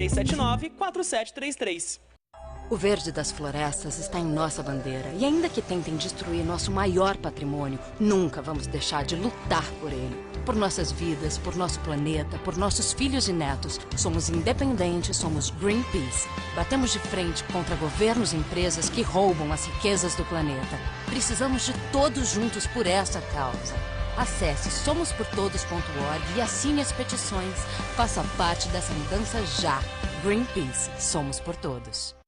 379-4733. O verde das florestas está em nossa bandeira. E ainda que tentem destruir nosso maior patrimônio, nunca vamos deixar de lutar por ele. Por nossas vidas, por nosso planeta, por nossos filhos e netos. Somos independentes, somos Greenpeace. Batemos de frente contra governos e empresas que roubam as riquezas do planeta. Precisamos de todos juntos por essa causa. Acesse somosportodos.org e assine as petições. Faça parte dessa mudança já. Greenpeace. Somos por todos.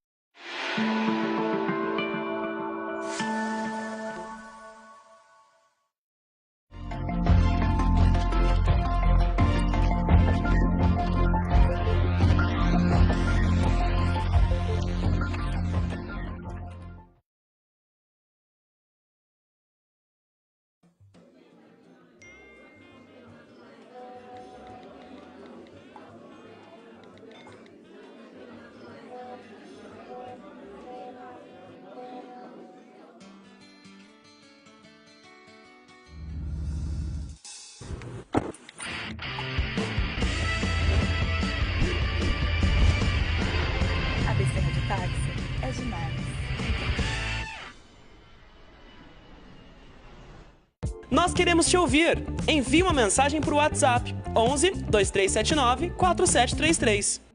É demais. Nós queremos te ouvir. Envie uma mensagem para o WhatsApp 11 2379 4733. –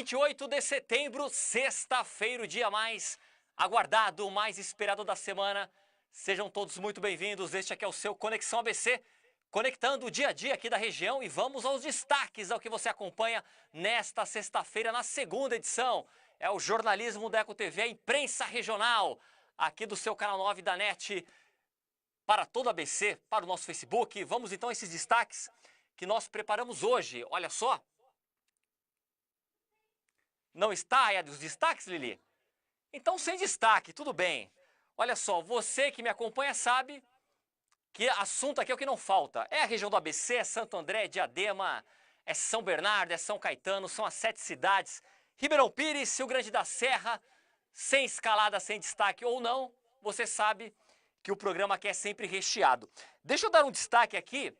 28 de setembro, sexta-feira, o dia mais aguardado, mais esperado da semana. Sejam todos muito bem-vindos. Este aqui é o seu Conexão ABC, conectando o dia a dia aqui da região. E vamos aos destaques, ao que você acompanha nesta sexta-feira, na segunda edição. É o jornalismo da Eco TV, a imprensa regional, aqui do seu canal 9 da NET, para todo o ABC, para o nosso Facebook. Vamos então a esses destaques que nós preparamos hoje. Olha só. Não está aí os destaques, Lili? Então, sem destaque, tudo bem. Olha só, você que me acompanha sabe que assunto aqui é o que não falta. É a região do ABC, é Santo André, é Diadema, é São Bernardo, é São Caetano, são as 7 cidades. Ribeirão Pires, Rio Grande da Serra, sem escalada, sem destaque ou não, você sabe que o programa aqui é sempre recheado. Deixa eu dar um destaque aqui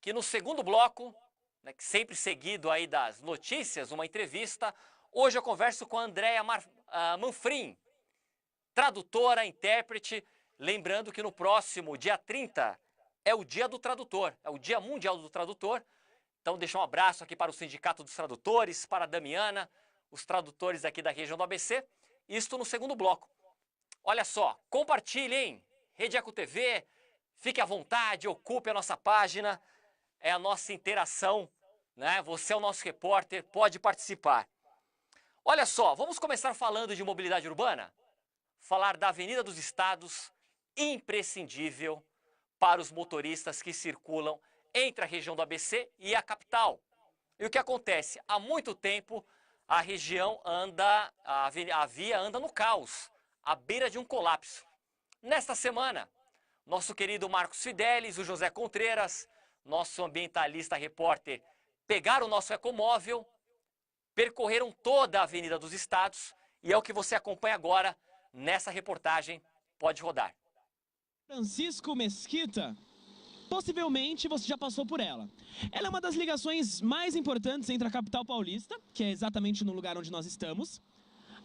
que no segundo bloco, né, sempre seguido aí das notícias, uma entrevista, hoje eu converso com a Andréa Manfrim, tradutora, intérprete, lembrando que no próximo dia 30 é o dia do tradutor, é o Dia Mundial do Tradutor. Então deixa um abraço aqui para o Sindicato dos Tradutores, para a Damiana, os tradutores aqui da região do ABC, isto no segundo bloco. Olha só, compartilhem, Rede Eco TV, fique à vontade, ocupe a nossa página, é a nossa interação, né? Você é o nosso repórter, pode participar. Olha só, vamos começar falando de mobilidade urbana? Falar da Avenida dos Estados, imprescindível para os motoristas que circulam entre a região do ABC e a capital. E o que acontece? Há muito tempo a região anda, a via anda no caos, à beira de um colapso. Nesta semana, nosso querido Marcos Fidelis, o José Contreras, nosso ambientalista repórter, pegaram o nosso ecomóvel, percorreram toda a Avenida dos Estados e é o que você acompanha agora nessa reportagem. Pode rodar. Francisco Mesquita, possivelmente você já passou por ela. Ela é uma das ligações mais importantes entre a capital paulista, que é exatamente no lugar onde nós estamos,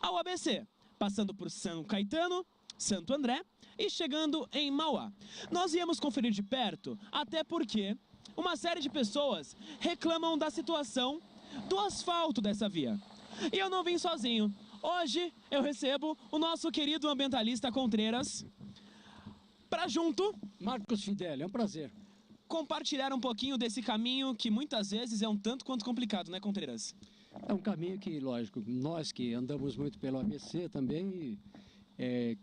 ao ABC, passando por São Caetano, Santo André e chegando em Mauá. Nós viemos conferir de perto, até porque uma série de pessoas reclamam da situação do asfalto dessa via. E eu não vim sozinho. Hoje eu recebo o nosso querido ambientalista Contreras para junto, Marcos Fideli, é um prazer. Compartilhar um pouquinho desse caminho que muitas vezes é um tanto quanto complicado, né, Contreras? É um caminho que, lógico, nós que andamos muito pelo ABC também,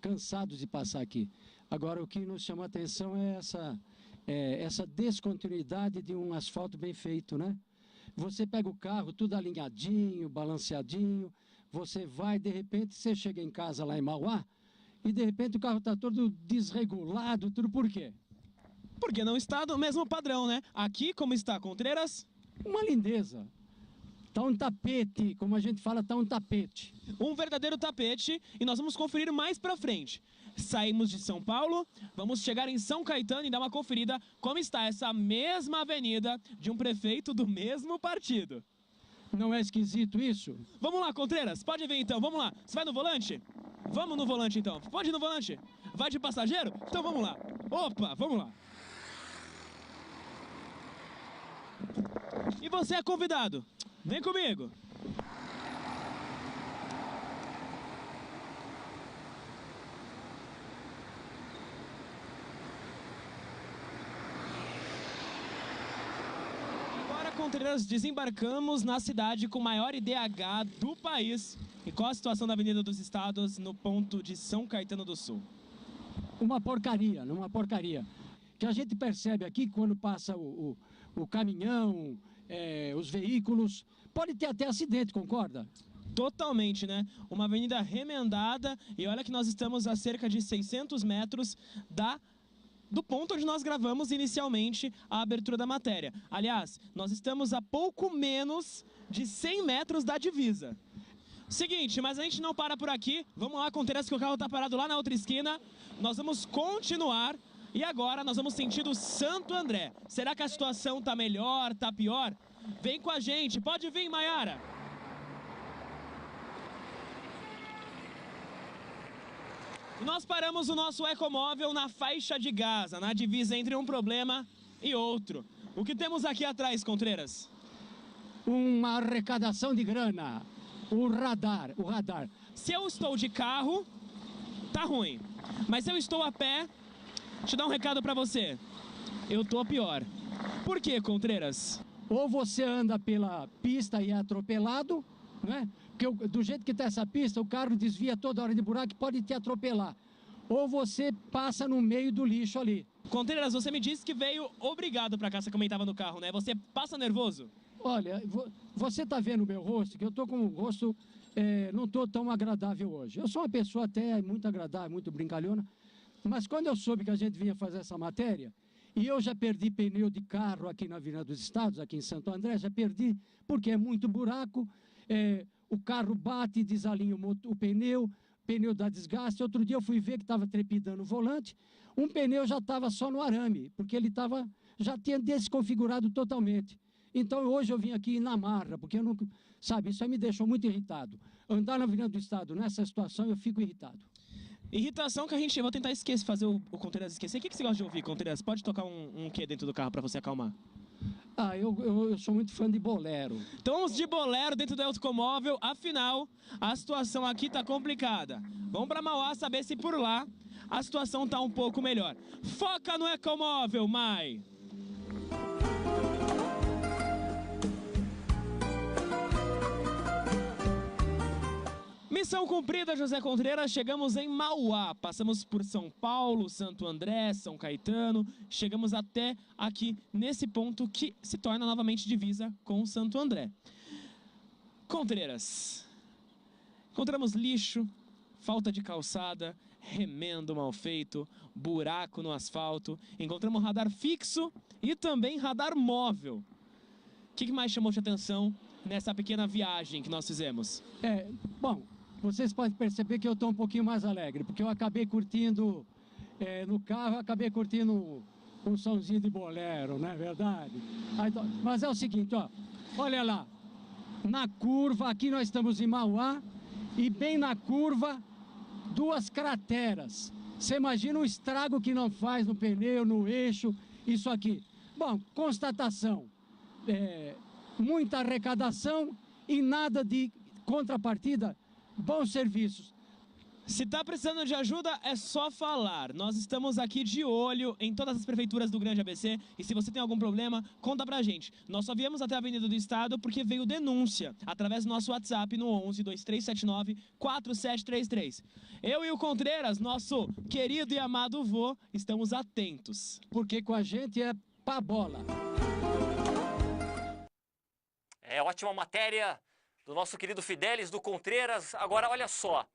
cansados de passar aqui. Agora, o que nos chama a atenção é essa descontinuidade de um asfalto bem feito, né? Você pega o carro tudo alinhadinho, balanceadinho, você vai, de repente, você chega em casa lá em Mauá, e de repente o carro está todo desregulado, tudo por quê? Porque não está do mesmo padrão, né? Aqui, como está, Contreras? Uma lindeza. Tá um tapete, como a gente fala, tá um tapete. Um verdadeiro tapete, e nós vamos conferir mais pra frente. Saímos de São Paulo, vamos chegar em São Caetano e dar uma conferida como está essa mesma avenida de um prefeito do mesmo partido. Não é esquisito isso? Vamos lá, Contreras, pode vir então, vamos lá. Você vai no volante? Vamos no volante então. Pode ir no volante? Vai de passageiro? Então vamos lá. Opa, vamos lá. E você é convidado. Vem comigo. Agora, Contreras, desembarcamos na cidade com maior IDH do país. E qual a situação da Avenida dos Estados no ponto de São Caetano do Sul? Uma porcaria, uma porcaria. Que a gente percebe aqui quando passa o caminhão, os veículos, pode ter até acidente, concorda? Totalmente, né? Uma avenida remendada e olha que nós estamos a cerca de 600 metros do ponto onde nós gravamos inicialmente a abertura da matéria. Aliás, nós estamos a pouco menos de 100 metros da divisa. Seguinte, mas a gente não para por aqui. Vamos lá, Contreras, que o carro está parado lá na outra esquina. Nós vamos continuar. E agora nós vamos sentido Santo André. Será que a situação tá melhor, tá pior? Vem com a gente, pode vir, Maiara. Nós paramos o nosso ecomóvel na faixa de Gaza, na divisa entre um problema e outro. O que temos aqui atrás, Contreras? Uma arrecadação de grana. O radar. Se eu estou de carro, tá ruim. Mas se eu estou a pé, deixa eu dar um recado pra você. Eu tô pior. Por quê, Contreras? Ou você anda pela pista e é atropelado, né? Porque do jeito que está essa pista, o carro desvia toda hora de buraco e pode te atropelar. Ou você passa no meio do lixo ali. Contreras, você me disse que veio obrigado pra cá, você comentava no carro, né? Você passa nervoso? Olha, você está vendo o meu rosto, que eu estou com um rosto, não estou tão agradável hoje. Eu sou uma pessoa até muito agradável, muito brincalhona, mas quando eu soube que a gente vinha fazer essa matéria, e eu já perdi pneu de carro aqui na Avenida dos Estados, aqui em Santo André, já perdi, porque é muito buraco, o carro bate e desalinha o pneu dá desgaste. Outro dia eu fui ver que estava trepidando o volante, um pneu já estava só no arame, porque ele já tinha desconfigurado totalmente. Então hoje eu vim aqui na marra, porque eu não, sabe, isso aí me deixou muito irritado. Andar na Avenida do Estado nessa situação, eu fico irritado. Irritação que a gente... Vou tentar esquecer, fazer o Contreiras esquecer. O que você gosta de ouvir, Contreiras? Pode tocar um quê dentro do carro pra você acalmar? Ah, eu sou muito fã de bolero. Então vamos de bolero dentro do Elcomóvel. Afinal, a situação aqui tá complicada. Vamos pra Mauá saber se por lá a situação tá um pouco melhor. Foca no Ecomóvel, Mai! Missão cumprida, José Contreiras. Chegamos em Mauá. Passamos por São Paulo, Santo André, São Caetano. Chegamos até aqui nesse ponto que se torna novamente divisa com Santo André. Contreiras. Encontramos lixo, falta de calçada, remendo mal feito, buraco no asfalto. Encontramos radar fixo e também radar móvel. O que mais chamou de atenção nessa pequena viagem que nós fizemos? Bom, vocês podem perceber que eu estou um pouquinho mais alegre, porque eu acabei curtindo, no carro, eu acabei curtindo um sonzinho de bolero, não é verdade? Aí, mas é o seguinte, ó, olha lá, na curva, aqui nós estamos em Mauá, e bem na curva, 2 crateras. Você imagina o estrago que não faz no pneu, no eixo, isso aqui. Bom, constatação, muita arrecadação e nada de contrapartida, bons serviços. Se tá precisando de ajuda, é só falar. Nós estamos aqui de olho em todas as prefeituras do Grande ABC e se você tem algum problema, conta pra gente. Nós só viemos até a Avenida do Estado porque veio denúncia através do nosso WhatsApp no 11 2379 4733. Eu e o Contreiras, nosso querido e amado vô, estamos atentos. Porque com a gente é pá bola. É ótima matéria do nosso querido Fidelis, do Contreiras. Agora, olha só,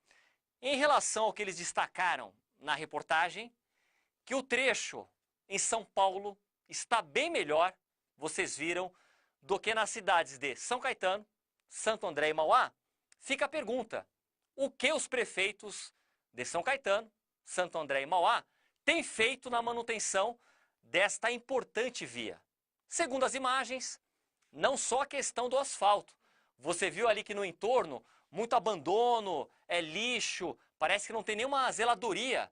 em relação ao que eles destacaram na reportagem, que o trecho em São Paulo está bem melhor, vocês viram, do que nas cidades de São Caetano, Santo André e Mauá, fica a pergunta, o que os prefeitos de São Caetano, Santo André e Mauá têm feito na manutenção desta importante via? Segundo as imagens, não só a questão do asfalto. Você viu ali que no entorno, muito abandono, lixo, parece que não tem nenhuma zeladoria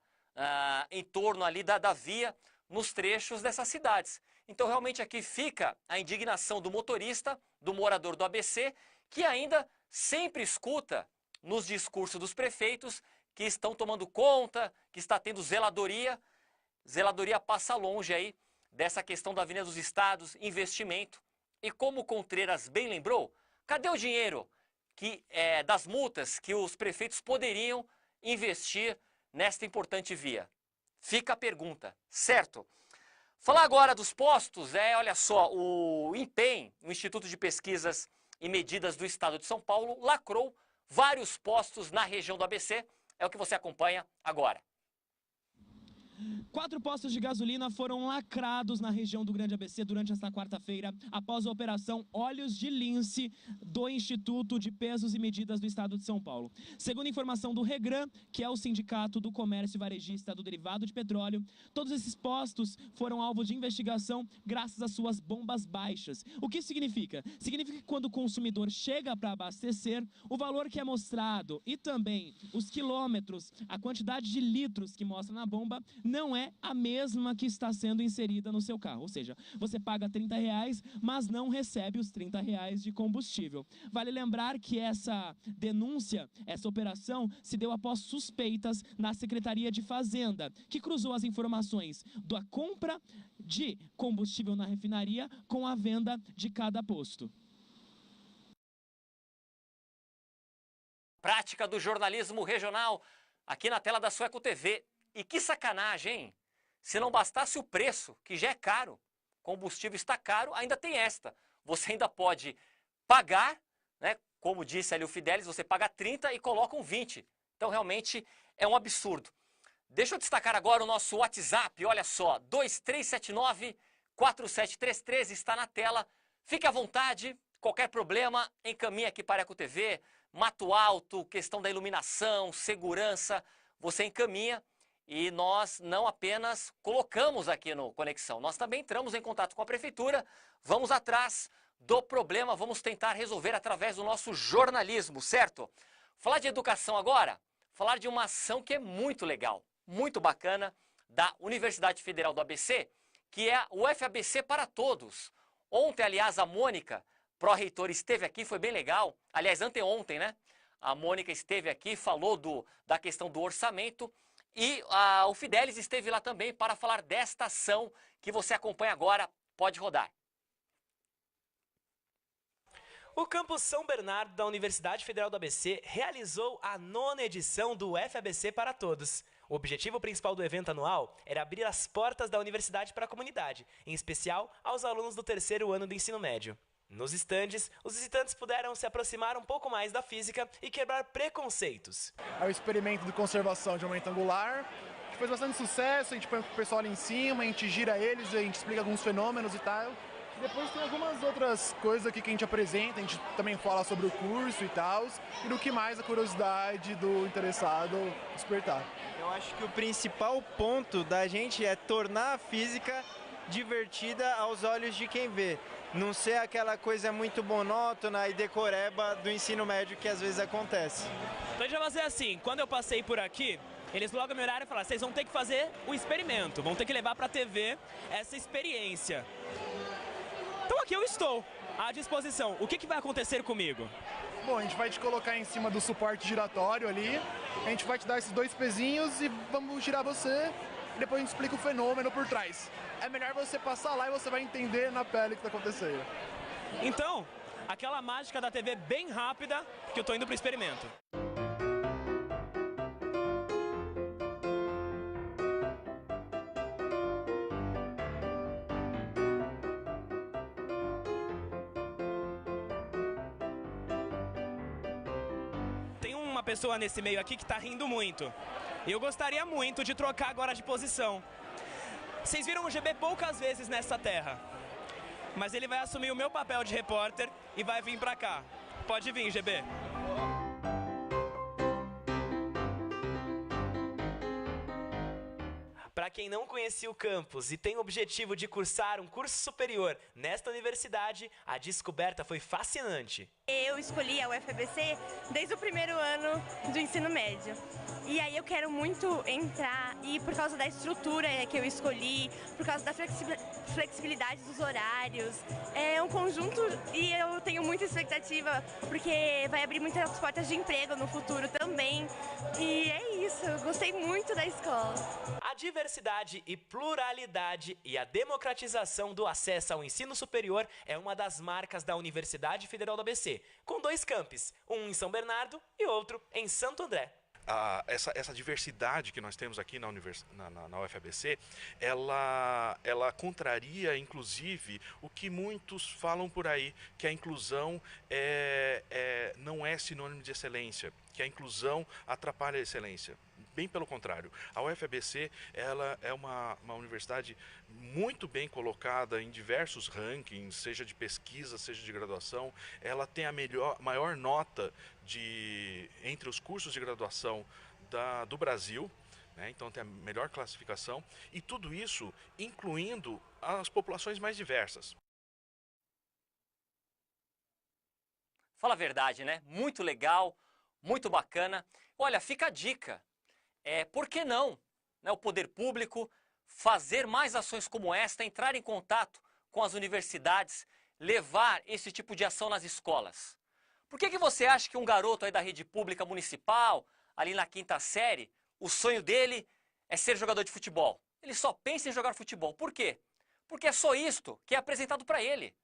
em torno ali da via nos trechos dessas cidades. Então realmente aqui fica a indignação do motorista, do morador do ABC, que ainda sempre escuta nos discursos dos prefeitos que estão tomando conta, que está tendo zeladoria. Zeladoria passa longe aí dessa questão da Avenida dos Estados, investimento. E como o Contreiras bem lembrou, cadê o dinheiro das multas que os prefeitos poderiam investir nesta importante via? Fica a pergunta, certo? Falar agora dos postos, olha só, o INPEM, o Instituto de Pesquisas e Medidas do Estado de São Paulo, lacrou vários postos na região do ABC, é o que você acompanha agora. 4 postos de gasolina foram lacrados na região do Grande ABC durante esta quarta-feira, após a operação Olhos de Lince do Instituto de Pesos e Medidas do Estado de São Paulo. Segundo informação do Regran, que é o Sindicato do Comércio Varejista do Derivado de Petróleo, todos esses postos foram alvo de investigação graças às suas bombas baixas. O que significa? Significa que quando o consumidor chega para abastecer, o valor que é mostrado e também os quilômetros, a quantidade de litros que mostra na bomba, não é a mesma que está sendo inserida no seu carro. Ou seja, você paga R$30, mas não recebe os R$30 de combustível. Vale lembrar que essa denúncia, essa operação, se deu após suspeitas na Secretaria de Fazenda, que cruzou as informações da compra de combustível na refinaria com a venda de cada posto. Prática do jornalismo regional aqui na tela da Sueco TV. E que sacanagem, hein? Se não bastasse o preço, que já é caro, combustível está caro, ainda tem esta. Você ainda pode pagar, né? Como disse ali o Fidelis, você paga 30 e coloca um 20. Então realmente é um absurdo. Deixa eu destacar agora o nosso WhatsApp, olha só, 2379-4733 está na tela. Fique à vontade, qualquer problema, encaminhe aqui para a Eco TV, Mato Alto, questão da iluminação, segurança, você encaminha. E nós não apenas colocamos aqui no Conexão, nós também entramos em contato com a Prefeitura, vamos atrás do problema, vamos tentar resolver através do nosso jornalismo, certo? Falar de educação agora, falar de uma ação que é muito legal, muito bacana, da Universidade Federal do ABC, que é o FABC para Todos. Ontem, aliás, a Mônica, pró-reitora, esteve aqui, foi bem legal. Aliás, anteontem, né? A Mônica esteve aqui, falou da questão do orçamento. E o Fidelis esteve lá também para falar desta ação que você acompanha agora. Pode rodar. O campus São Bernardo da Universidade Federal do ABC realizou a 9ª edição do FABC para Todos. O objetivo principal do evento anual era abrir as portas da universidade para a comunidade, em especial aos alunos do 3º ano do ensino médio. Nos estandes, os visitantes puderam se aproximar um pouco mais da física e quebrar preconceitos. É o experimento de conservação de aumento angular, que fez bastante sucesso, a gente põe o pessoal ali em cima, a gente gira eles, a gente explica alguns fenômenos e tal. E depois tem algumas outras coisas aqui que a gente apresenta, a gente também fala sobre o curso e tal, e do que mais a curiosidade do interessado despertar. Eu acho que o principal ponto da gente é tornar a física divertida aos olhos de quem vê. Não ser aquela coisa muito monótona e decoreba do ensino médio que às vezes acontece. Então a gente vai fazer assim, quando eu passei por aqui, eles logo me olharam e falaram, vocês vão ter que fazer o experimento, vão ter que levar para a TV essa experiência. Então aqui eu estou, à disposição. O que vai acontecer comigo? Bom, a gente vai te colocar em cima do suporte giratório ali, a gente vai te dar esses 2 pezinhos e vamos girar você, e depois a gente explica o fenômeno por trás. É melhor você passar lá e você vai entender na pele o que está acontecendo. Então, aquela mágica da TV bem rápida, que eu tô indo pro experimento. Tem uma pessoa nesse meio aqui que tá rindo muito. E eu gostaria muito de trocar agora de posição. Vocês viram o GB poucas vezes nessa terra, mas ele vai assumir o meu papel de repórter e vai vir pra cá. Pode vir, GB. Para quem não conhecia o campus e tem o objetivo de cursar um curso superior nesta universidade, a descoberta foi fascinante. Eu escolhi a UFABC desde o 1º ano do ensino médio. E aí eu quero muito entrar e por causa da estrutura que eu escolhi, por causa da flexibilidade dos horários, é um conjunto e eu tenho muita expectativa porque vai abrir muitas portas de emprego no futuro também. E é isso, eu gostei muito da escola. A diversidade e pluralidade e a democratização do acesso ao ensino superior é uma das marcas da Universidade Federal do ABC, com 2 campos, um em São Bernardo e outro em Santo André. Essa diversidade que nós temos aqui na UFABC, ela contraria, inclusive, o que muitos falam por aí, que a inclusão não é sinônimo de excelência, que a inclusão atrapalha a excelência. Bem pelo contrário, a UFABC ela é uma universidade muito bem colocada em diversos rankings, seja de pesquisa, seja de graduação. Ela tem a maior nota entre os cursos de graduação do Brasil, né? Então tem a melhor classificação, e tudo isso incluindo as populações mais diversas. Fala a verdade, né? Muito legal, muito bacana. Olha, fica a dica. Por que não, né, o poder público fazer mais ações como esta, entrar em contato com as universidades, levar esse tipo de ação nas escolas? Por que você acha que um garoto aí da rede pública municipal, ali na 5ª série, o sonho dele é ser jogador de futebol? Ele só pensa em jogar futebol. Por quê? Porque é só isto que é apresentado para ele.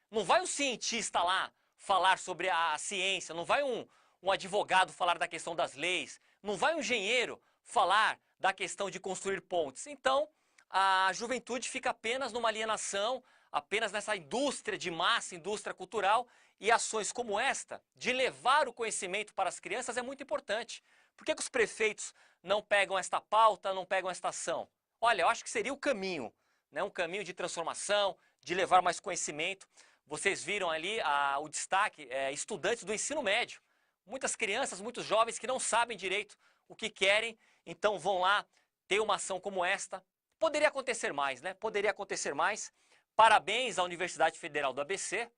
Não vai um cientista lá falar sobre a ciência, não vai um advogado falar da questão das leis, não vai um engenheiro falar da questão de construir pontes. Então, a juventude fica apenas numa alienação, apenas nessa indústria de massa, indústria cultural, e ações como esta, de levar o conhecimento para as crianças, é muito importante. Por que os prefeitos não pegam esta pauta, não pegam esta ação? Olha, eu acho que seria o caminho, né? Um caminho de transformação, de levar mais conhecimento. Vocês viram ali o destaque, estudantes do ensino médio. Muitas crianças, muitos jovens que não sabem direito o que querem, então vão lá ter uma ação como esta. Poderia acontecer mais, né? Poderia acontecer mais. Parabéns à Universidade Federal do ABC.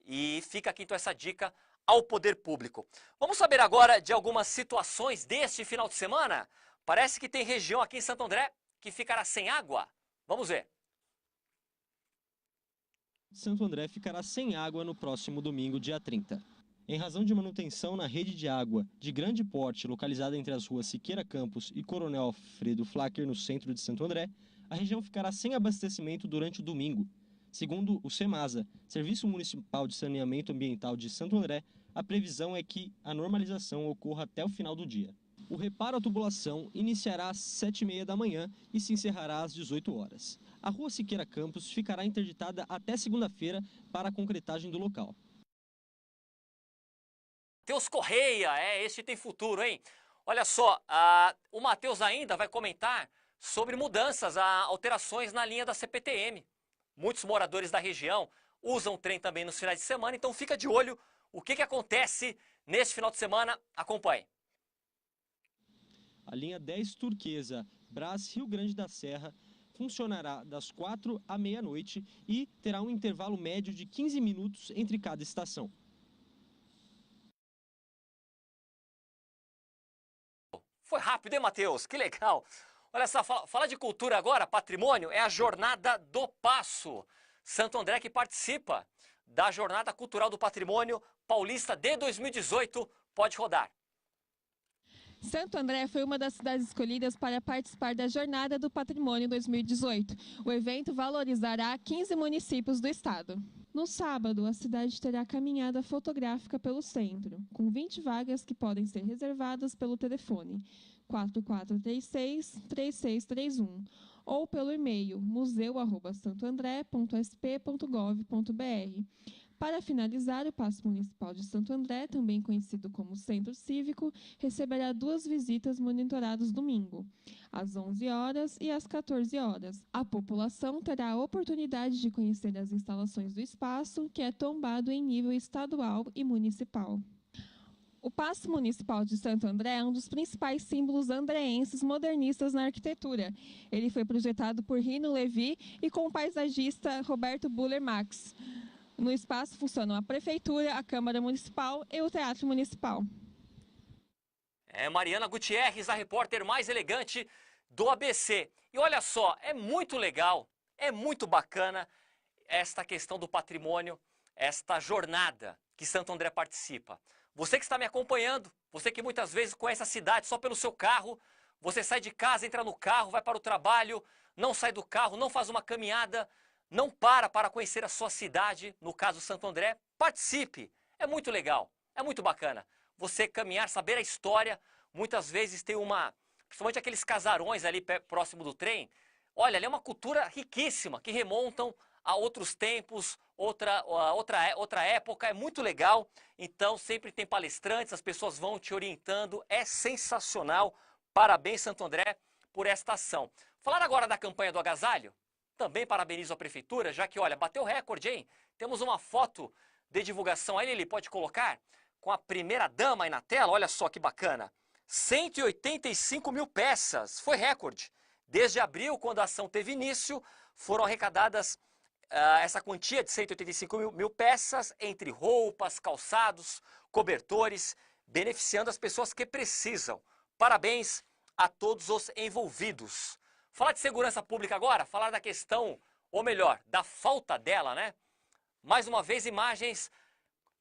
E fica aqui então essa dica ao poder público. Vamos saber agora de algumas situações deste final de semana? Parece que tem região aqui em Santo André que ficará sem água. Vamos ver. Santo André ficará sem água no próximo domingo, dia 30. Em razão de manutenção na rede de água de grande porte localizada entre as ruas Siqueira Campos e Coronel Alfredo Flacker, no centro de Santo André, a região ficará sem abastecimento durante o domingo. Segundo o SEMASA, Serviço Municipal de Saneamento Ambiental de Santo André, a previsão é que a normalização ocorra até o final do dia. O reparo à tubulação iniciará às 7h30 da manhã e se encerrará às 18 horas. A rua Siqueira Campos ficará interditada até segunda-feira para a concretagem do local. Matheus Correia, este tem futuro, hein? Olha só, o Matheus ainda vai comentar sobre mudanças, alterações na linha da CPTM. Muitos moradores da região usam o trem também nos finais de semana, então fica de olho o que acontece neste final de semana. Acompanhe. A linha 10 Turquesa Brás Rio Grande da Serra funcionará das 4 à meia-noite e terá um intervalo médio de 15 minutos entre cada estação. Foi rápido, hein, Matheus? Que legal! Olha só, fala de cultura agora, patrimônio, é a Jornada do Paço. Santo André que participa da Jornada Cultural do Patrimônio Paulista de 2018. Pode rodar. Santo André foi uma das cidades escolhidas para participar da Jornada do Patrimônio 2018. O evento valorizará 15 municípios do estado. No sábado, a cidade terá caminhada fotográfica pelo centro, com 20 vagas que podem ser reservadas pelo telefone 4436-3631 ou pelo e-mail museu@santoandré.sp.gov.br. Para finalizar, o Paço Municipal de Santo André, também conhecido como Centro Cívico, receberá 2 visitas monitoradas domingo, às 11 horas e às 14 horas. A população terá a oportunidade de conhecer as instalações do espaço, que é tombado em nível estadual e municipal. O Paço Municipal de Santo André é um dos principais símbolos andreenses modernistas na arquitetura. Ele foi projetado por Rino Levi e com o paisagista Roberto Buller Max. No espaço funcionam a Prefeitura, a Câmara Municipal e o Teatro Municipal. Mariana Gutierrez, a repórter mais elegante do ABC. E olha só, é muito legal, é muito bacana esta questão do patrimônio, esta jornada que Santo André participa. Você que está me acompanhando, você que muitas vezes conhece a cidade só pelo seu carro, você sai de casa, entra no carro, vai para o trabalho, não sai do carro, não faz uma caminhada, não para conhecer a sua cidade, no caso Santo André, participe. É muito legal, é muito bacana. Você caminhar, saber a história, muitas vezes tem principalmente aqueles casarões ali próximo do trem. Olha, ali é uma cultura riquíssima, que remontam a outros tempos, outra época, é muito legal. Então sempre tem palestrantes, as pessoas vão te orientando, é sensacional. Parabéns, Santo André, por esta ação. Falar agora da campanha do agasalho, também parabenizo a Prefeitura, já que, olha, bateu recorde, hein? Temos uma foto de divulgação aí, Lili, pode colocar? Com a primeira-dama aí na tela, olha só que bacana. 185 mil peças, foi recorde. Desde abril, quando a ação teve início, foram arrecadadas essa quantia de 185 mil peças entre roupas, calçados, cobertores, beneficiando as pessoas que precisam. Parabéns a todos os envolvidos. Falar de segurança pública agora, falar da questão, ou melhor, da falta dela, né? Mais uma vez, imagens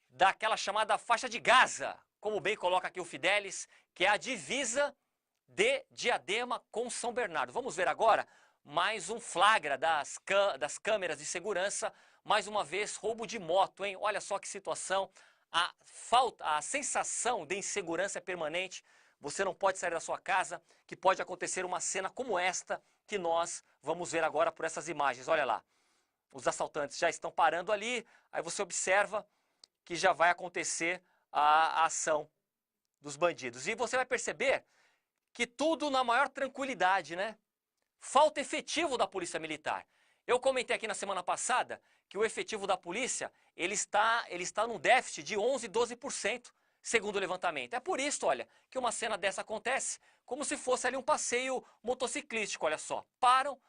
daquela chamada faixa de Gaza, como bem coloca aqui o Fidelis, que é a divisa de Diadema com São Bernardo. Vamos ver agora mais um flagra das câmeras de segurança, mais uma vez roubo de moto, hein? Olha só que situação, a sensação de insegurança é permanente, você não pode sair da sua casa, que pode acontecer uma cena como esta, que nós vamos ver agora por essas imagens, olha lá. Os assaltantes já estão parando ali, aí você observa que já vai acontecer a ação dos bandidos. E você vai perceber que tudo na maior tranquilidade, né? Falta efetivo da Polícia Militar. Eu comentei aqui na semana passada que o efetivo da polícia ele está num déficit de 11, 12%. segundo o levantamento. É por isso, olha, que uma cena dessa acontece como se fosse ali um passeio motociclístico, olha só. Param,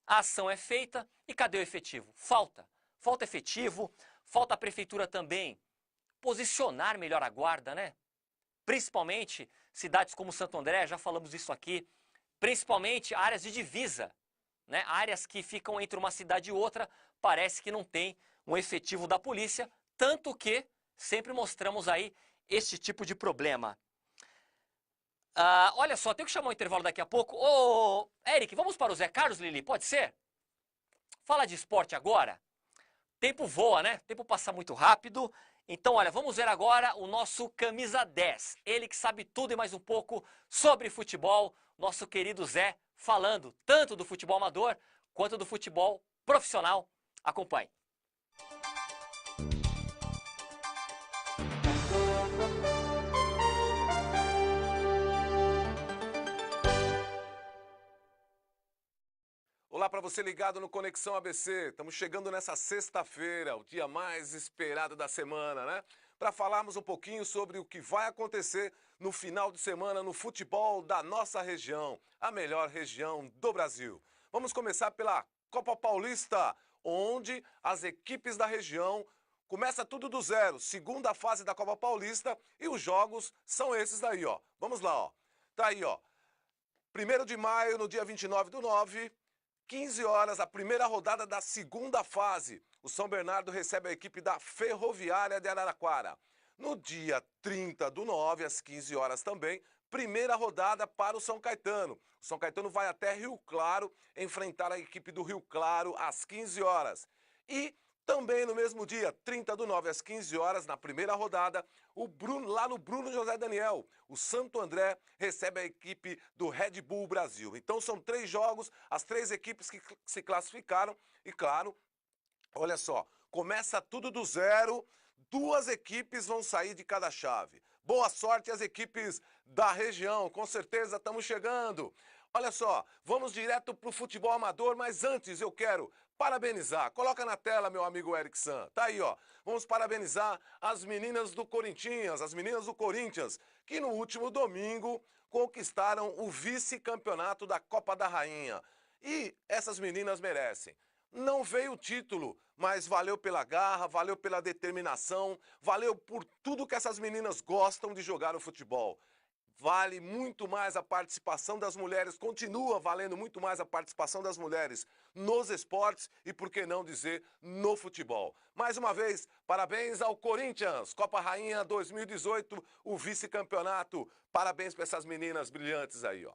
a ação é feita e cadê o efetivo? Falta efetivo, falta a prefeitura também posicionar melhor a guarda, né? Principalmente cidades como Santo André, já falamos isso aqui, principalmente áreas de divisa, né? Áreas que ficam entre uma cidade e outra, parece que não tem um efetivo da polícia, tanto que sempre mostramos aí este tipo de problema. Olha só, tenho que chamar um intervalo daqui a pouco. Ô, Eric, vamos para o Zé Carlos, Lili, pode ser? Fala de esporte agora. Tempo voa, né? Tempo passa muito rápido. Então, olha, vamos ver agora o nosso camisa 10. Ele que sabe tudo e mais um pouco sobre futebol. Nosso querido Zé, falando tanto do futebol amador quanto do futebol profissional. Acompanhe. Olá para você ligado no Conexão ABC. Estamos chegando nessa sexta-feira, o dia mais esperado da semana, né? Para falarmos um pouquinho sobre o que vai acontecer no final de semana no futebol da nossa região, a melhor região do Brasil. Vamos começar pela Copa Paulista, onde as equipes da região começa tudo do zero, segunda fase da Copa Paulista, e os jogos são esses daí, ó. Vamos lá, ó. Tá aí, ó. 1º de maio, no dia 29/9, 15 horas, a primeira rodada da segunda fase. O São Bernardo recebe a equipe da Ferroviária de Araraquara. No dia 30/9, às 15 horas também, primeira rodada para o São Caetano. O São Caetano vai até Rio Claro enfrentar a equipe do Rio Claro às 15 horas. E também no mesmo dia, 30/9, às 15 horas, na primeira rodada, lá no Bruno José Daniel, o Santo André recebe a equipe do Red Bull Brasil. Então são 3 jogos, as 3 equipes que se classificaram. E claro, olha só, começa tudo do zero, 2 equipes vão sair de cada chave. Boa sorte às equipes da região, com certeza estamos chegando. Olha só, vamos direto para o futebol amador, mas antes eu quero parabenizar. Coloca na tela, meu amigo Eric San. Tá aí, ó. Vamos parabenizar as meninas do Corinthians, as meninas do Corinthians, que no último domingo conquistaram o vice-campeonato da Copa da Rainha. E essas meninas merecem. Não veio o título, mas valeu pela garra, valeu pela determinação, valeu por tudo que essas meninas gostam de jogar no futebol. Vale muito mais a participação das mulheres, continua valendo muito mais a participação das mulheres nos esportes e, por que não dizer, no futebol. Mais uma vez, parabéns ao Corinthians, Copa Rainha 2018, o vice-campeonato. Parabéns para essas meninas brilhantes aí, ó.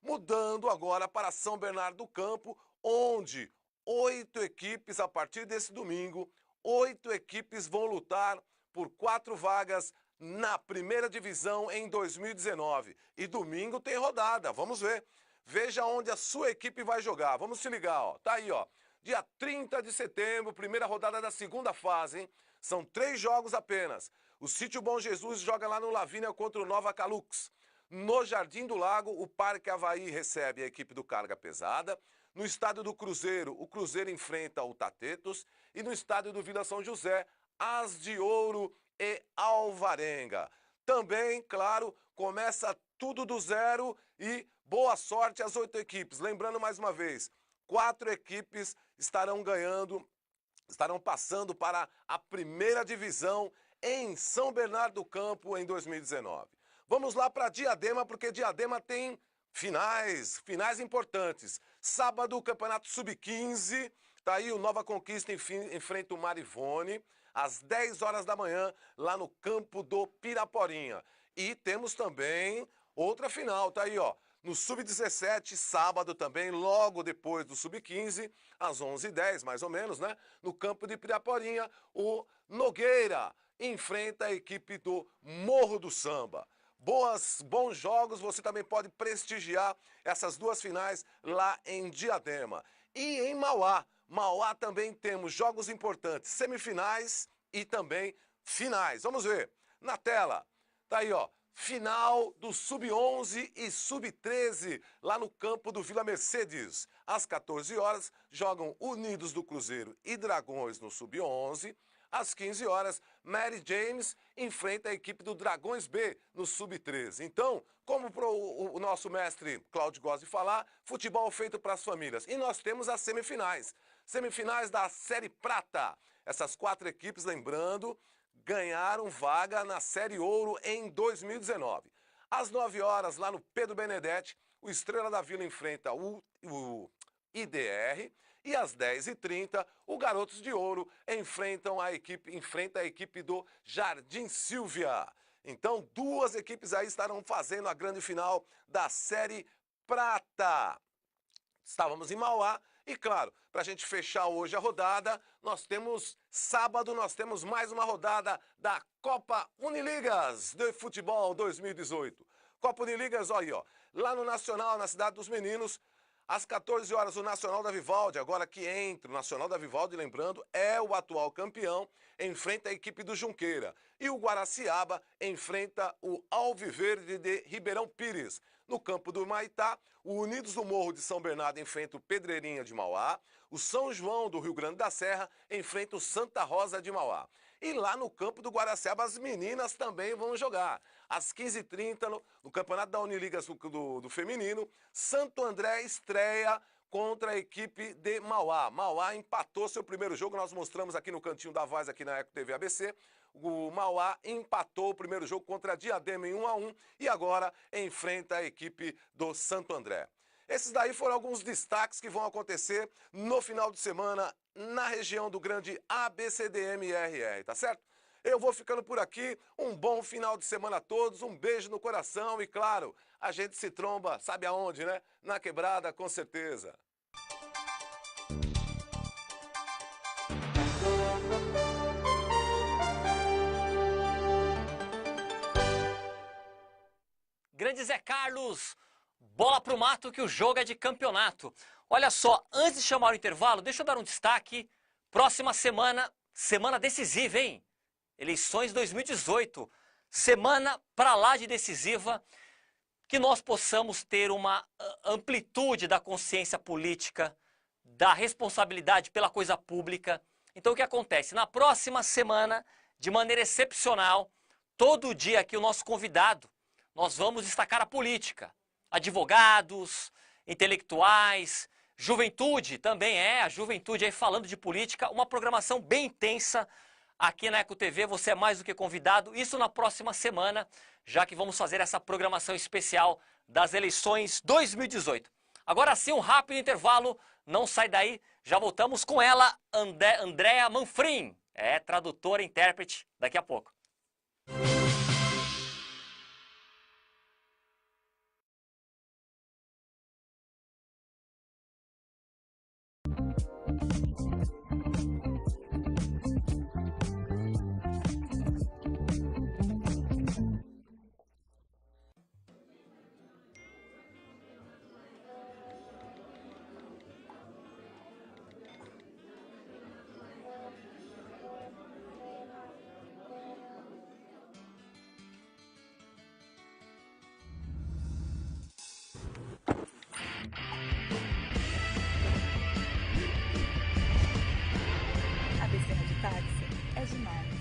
Mudando agora para São Bernardo do Campo, onde 8 equipes, a partir desse domingo, 8 equipes vão lutar por 4 vagas na primeira divisão em 2019. E domingo tem rodada, vamos ver. Veja onde a sua equipe vai jogar. Vamos se ligar, ó. Tá aí, ó. Dia 30 de setembro, primeira rodada da segunda fase, hein? São 3 jogos apenas. O Sítio Bom Jesus joga lá no Lavínia contra o Nova Calux. No Jardim do Lago, o Parque Avaí recebe a equipe do Carga Pesada. No estádio do Cruzeiro, o Cruzeiro enfrenta o Tatetos. E no estádio do Vila São José, As de Ouro e Alvarenga. Também, claro, começa tudo do zero e boa sorte às 8 equipes. Lembrando mais uma vez, 4 equipes estarão passando para a primeira divisão em São Bernardo do Campo em 2019. Vamos lá para Diadema, porque Diadema tem finais importantes. Sábado, o Campeonato Sub-15, tá aí o Nova Conquista enfrenta o Marivone, às 10 horas da manhã, lá no campo do Piraporinha. E temos também outra final, tá aí, ó. No Sub-17, sábado também, logo depois do Sub-15, às 11h10, mais ou menos, né? No campo de Piraporinha, o Nogueira enfrenta a equipe do Morro do Samba. Bons jogos, você também pode prestigiar essas 2 finais lá em Diadema. E em Mauá também temos jogos importantes, semifinais e também finais. Vamos ver, na tela, tá aí, ó, final do Sub-11 e Sub-13, lá no campo do Vila Mercedes. Às 14 horas, jogam Unidos do Cruzeiro e Dragões no Sub-11. às 15 horas, Mary James enfrenta a equipe do Dragões B no Sub-13. Então, como o nosso mestre Cláudio gosta de falar, futebol feito para as famílias. E nós temos as semifinais. Semifinais da Série Prata. Essas 4 equipes, lembrando, ganharam vaga na Série Ouro em 2019. Às 9 horas, lá no Pedro Benedetti, o Estrela da Vila enfrenta o IDR. E às 10h30, o Garotos de Ouro enfrenta a equipe do Jardim Silvia. Então, 2 equipes aí estarão fazendo a grande final da Série Prata. Estávamos em Mauá e, claro, para a gente fechar hoje a rodada, sábado nós temos mais uma rodada da Copa Uniligas de Futebol 2018. Copa Uniligas, olha aí, ó, lá no Nacional, na Cidade dos Meninos, às 14 horas, o Nacional da Vivaldi, agora que entra, o Nacional da Vivaldi, lembrando, é o atual campeão, enfrenta a equipe do Junqueira. E o Guaraciaba enfrenta o Alviverde de Ribeirão Pires. No campo do Humaitá, o Unidos do Morro de São Bernardo enfrenta o Pedreirinha de Mauá. O São João do Rio Grande da Serra enfrenta o Santa Rosa de Mauá. E lá no campo do Guaraciaba, as meninas também vão jogar. Às 15h30, no Campeonato da Uniligas do Feminino, Santo André estreia contra a equipe de Mauá. Mauá empatou seu primeiro jogo, nós mostramos aqui no Cantinho da Voz, aqui na Eco TV ABC. O Mauá empatou o primeiro jogo contra a Diadema em 1-1 e agora enfrenta a equipe do Santo André. Esses daí foram alguns destaques que vão acontecer no final de semana na região do grande ABCDM-RR, tá certo? Eu vou ficando por aqui, um bom final de semana a todos, um beijo no coração e, claro, a gente se tromba, sabe aonde, né? Na quebrada, com certeza. Grande Zé Carlos, bola pro mato que o jogo é de campeonato. Olha só, antes de chamar o intervalo, deixa eu dar um destaque. Próxima semana, semana decisiva, hein? Eleições 2018, semana pra lá de decisiva, que nós possamos ter uma amplitude da consciência política, da responsabilidade pela coisa pública. Então o que acontece? Na próxima semana, de maneira excepcional, todo dia aqui o nosso convidado, nós vamos destacar a política, advogados, intelectuais, juventude também a juventude aí falando de política, uma programação bem intensa aqui na Eco TV, você é mais do que convidado, isso na próxima semana, já que vamos fazer essa programação especial das eleições 2018. Agora sim, um rápido intervalo, não sai daí, já voltamos com ela, Andréa Manfrim, tradutora e intérprete, daqui a pouco. ABC de táxi é demais.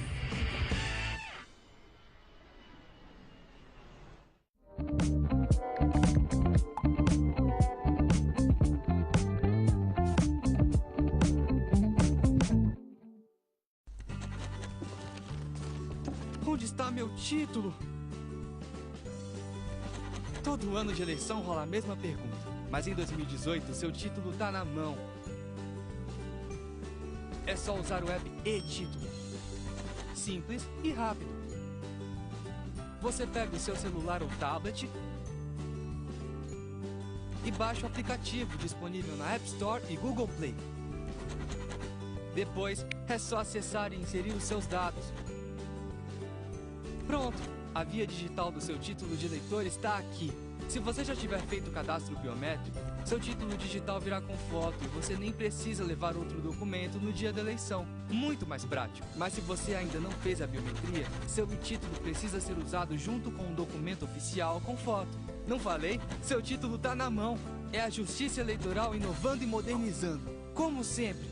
Onde está meu título? Todo ano de eleição rola a mesma pergunta, mas em 2018 seu título tá na mão. É só usar o app e-Título. Simples e rápido. Você pega o seu celular ou tablet e baixa o aplicativo disponível na App Store e Google Play. Depois, é só acessar e inserir os seus dados. Pronto! A via digital do seu título de eleitor está aqui. Se você já tiver feito o cadastro biométrico, seu título digital virá com foto e você nem precisa levar outro documento no dia da eleição. Muito mais prático. Mas se você ainda não fez a biometria, seu título precisa ser usado junto com um documento oficial com foto. Não falei? Seu título tá na mão. É a Justiça Eleitoral inovando e modernizando. Como sempre.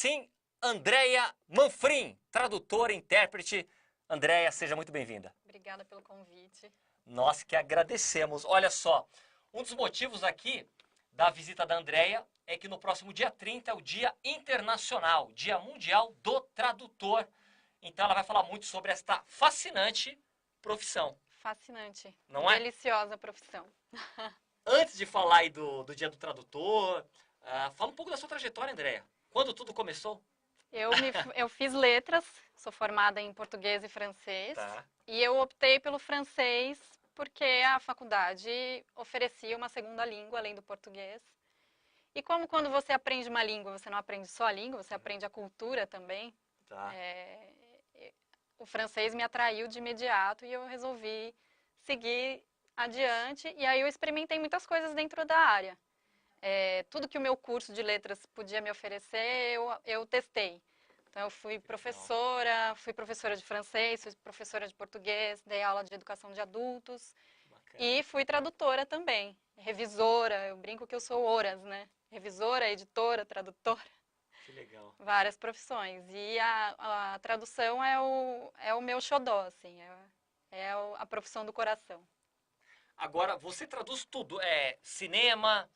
sim, Andréia Manfrim, tradutora e intérprete. Andréia, seja muito bem-vinda. Obrigada pelo convite. Nós que agradecemos. Olha só, um dos motivos aqui da visita da Andréia é que no próximo dia 30 é o Dia Internacional, Dia Mundial do Tradutor. Então ela vai falar muito sobre esta fascinante profissão. Fascinante. Não é? Deliciosa profissão. Antes de falar aí do Dia do Tradutor, fala um pouco da sua trajetória, Andréia. Quando tudo começou? Eu fiz letras, sou formada em português e francês. Tá. E eu optei pelo francês porque a faculdade oferecia uma segunda língua além do português. E como quando você aprende uma língua, você não aprende só a língua, você aprende a cultura também. Tá. O francês me atraiu de imediato e eu resolvi seguir adiante. E aí eu experimentei muitas coisas dentro da área. Tudo que o meu curso de letras podia me oferecer, eu testei. Então eu fui professora de francês, fui professora de português, dei aula de educação de adultos. Bacana. E fui tradutora também, revisora, eu brinco que eu sou horas, né? Revisora, editora, tradutora. Que legal. Várias profissões. E a tradução é o meu xodó, assim, a profissão do coração. Agora, você traduz tudo, cinema,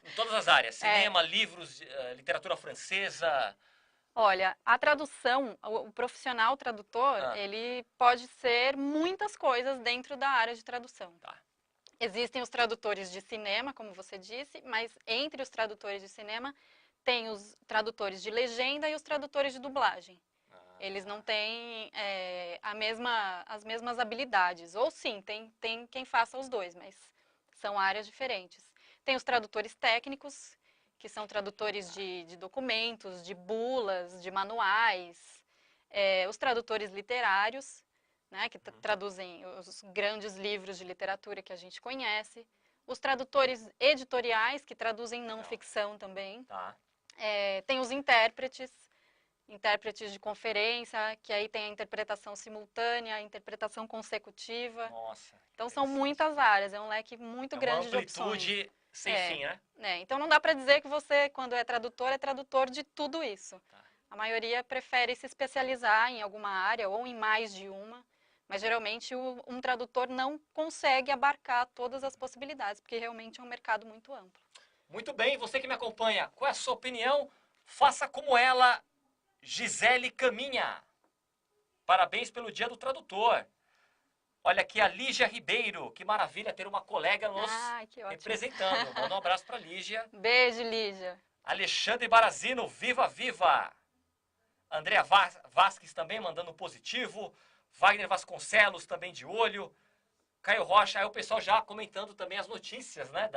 em todas as áreas, cinema, livros, literatura francesa. Olha, a tradução, o profissional tradutor, ele pode ser muitas coisas dentro da área de tradução. Tá. Existem os tradutores de cinema, como você disse, mas entre os tradutores de cinema tem os tradutores de legenda e os tradutores de dublagem. Eles não têm as mesmas habilidades. Ou sim, tem quem faça os dois, mas são áreas diferentes. Tem os tradutores técnicos, que são tradutores de documentos, de bulas, de manuais. Os tradutores literários, né, que traduzem os grandes livros de literatura que a gente conhece. Os tradutores editoriais, que traduzem não ficção também. Tá. Tem os intérpretes de conferência, que aí tem a interpretação simultânea, a interpretação consecutiva. Nossa. Então são muitas áreas, é um leque muito grande de opções. Uma amplitude sem fim, né? Então não dá para dizer que você, quando é tradutor de tudo isso. Tá. A maioria prefere se especializar em alguma área ou em mais de uma, mas geralmente um tradutor não consegue abarcar todas as possibilidades, porque realmente é um mercado muito amplo. Muito bem, você que me acompanha, qual é a sua opinião? Faça como ela, Gisele Caminha. Parabéns pelo Dia do Tradutor. Olha aqui a Lígia Ribeiro, que maravilha ter uma colega nos representando. Manda um abraço para Lígia. Beijo, Lígia. Alexandre Barazino, viva, viva. Andréa Vasques também mandando um positivo. Wagner Vasconcelos também de olho. Caio Rocha, aí o pessoal já comentando também as notícias, né,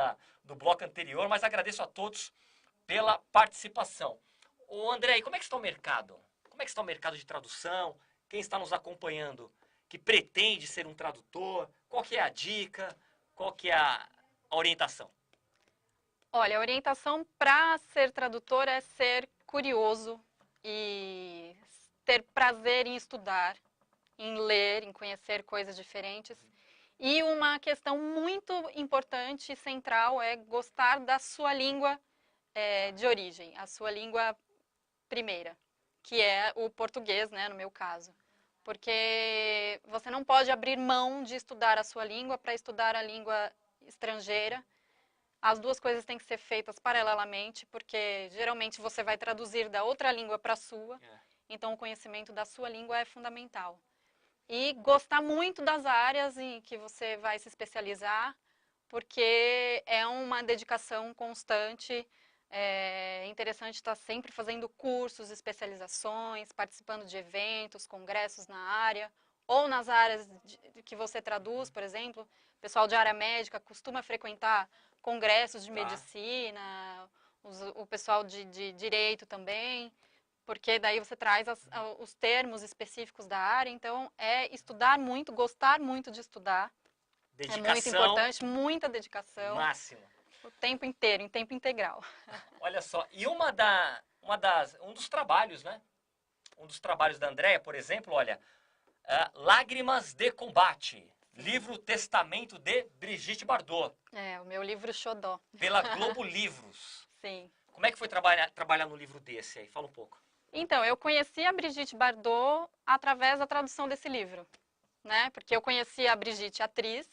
do bloco anterior, mas agradeço a todos pela participação. Ô André, e como é que está o mercado? Como é que está o mercado de tradução? Quem está nos acompanhando que pretende ser um tradutor? Qual que é a dica? Qual que é a orientação? Olha, a orientação para ser tradutor é ser curioso e ter prazer em estudar, em ler, em conhecer coisas diferentes. E uma questão muito importante e central é gostar da sua língua de origem, a sua língua primeira, que é o português, né, no meu caso. Porque você não pode abrir mão de estudar a sua língua para estudar a língua estrangeira. As duas coisas têm que ser feitas paralelamente, porque geralmente você vai traduzir da outra língua para a sua, então o conhecimento da sua língua é fundamental. E gostar muito das áreas em que você vai se especializar, porque é uma dedicação constante. É interessante estar sempre fazendo cursos, especializações, participando de eventos, congressos na área, ou nas áreas que você traduz, por exemplo. O pessoal de área médica costuma frequentar congressos de medicina, o pessoal de direito também, porque daí você traz os termos específicos da área. Então, é estudar muito, gostar muito de estudar. Dedicação. É muito importante, muita dedicação. Máxima. O tempo inteiro, em tempo integral. Olha só, e um dos trabalhos, né? Um dos trabalhos da Andréia, por exemplo, olha, Lágrimas de Combate, livro Testamento de Brigitte Bardot. O meu livro xodó. Pela Globo Livros. Sim. Como é que foi trabalhar no livro desse aí? Fala um pouco. Então, eu conheci a Brigitte Bardot através da tradução desse livro, né? Porque eu conhecia a Brigitte atriz,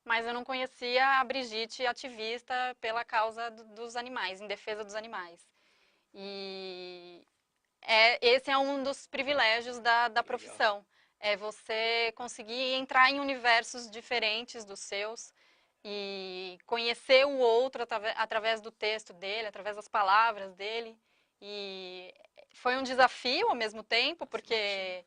mas eu não conhecia a Brigitte ativista pela causa dos animais, em defesa dos animais. E esse é um dos privilégios da profissão. É você conseguir entrar em universos diferentes dos seus e conhecer o outro através do texto dele, através das palavras dele. E foi um desafio ao mesmo tempo, porque